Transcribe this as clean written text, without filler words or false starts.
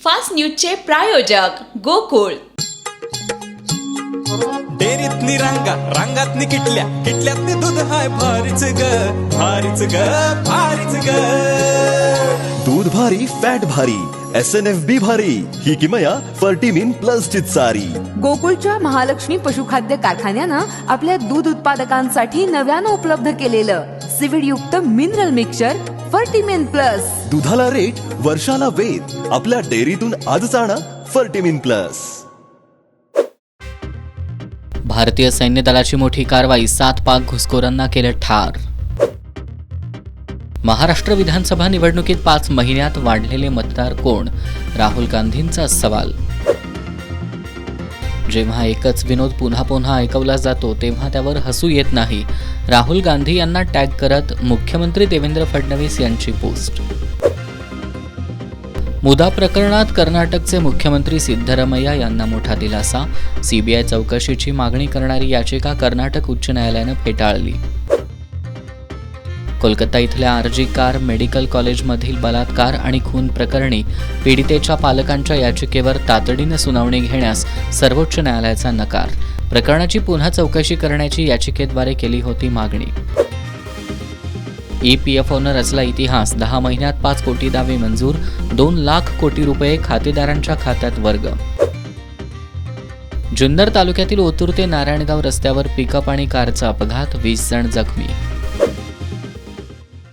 Fast न्यूजचे प्रायोजक गोकुळ. डेअरीतनी रांगा रांगातनी किटल्या किटल्यातनी दूध हाय भारीच ग भारीच ग भारीच ग. दूध भारी फॅट भारी SNFB भारी ही किमया फर्टिमिन प्लस ची चारी. गोकुळच्या महालक्ष्मी पशुखाद्य कारखान्यानं आपल्या दूध उत्पादकांसाठी नव्यानं उपलब्ध केलेलं सिविड युक्त मिनरल मिक्सचर फर्टिमिन प्लस. दुधाला रेट वर्षाला वेद आपल्या डेअरीतून आजच आणा फर्टिमिन प्लस. भारतीय सैन्य दलाची मोठी कारवाई, 7 पाक घुसखोरांना केलं ठार. महाराष्ट्र विधानसभा निवडणुकीत 5 महिन्यात वाढलेले मतदार कोण? राहुल गांधींचा सवाल. जेव्हा एकच विनोद पुन्हा पुन्हा ऐकवला जातो तेव्हा त्यावर हसू येत नाही. राहुल गांधी यांना टॅग करत मुख्यमंत्री देवेंद्र फडणवीस यांची पोस्ट. मुदा प्रकरणात कर्नाटकचे मुख्यमंत्री सिद्धरामय्या यांना मोठा दिलासा. सीबीआय चौकशीची मागणी करणारी याचिका कर्नाटक उच्च न्यायालयानं फेटाळली. कोलकाता इथल्या RG कार मेडिकल कॉलेजमधील बलात्कार आणि खून प्रकरणी पीडितेच्या पालकांच्या याचिकेवर तातडीने सुनावणी घेण्यास सर्वोच्च न्यायालयाचा नकार. प्रकरणाची पुन्हा चौकशी करण्याची याचिकेद्वारे केली होती मागणी. EPFOनं रचला इतिहास, 10 महिन्यात 5 कोटी दावे मंजूर, 2 लाख कोटी रुपये खातेदारांच्या खात्यात वर्ग. जुन्नर तालुक्यातील ओतूर ते नारायणगाव रस्त्यावर पिकअप आणि कारचा अपघात, 20 जण जखमी.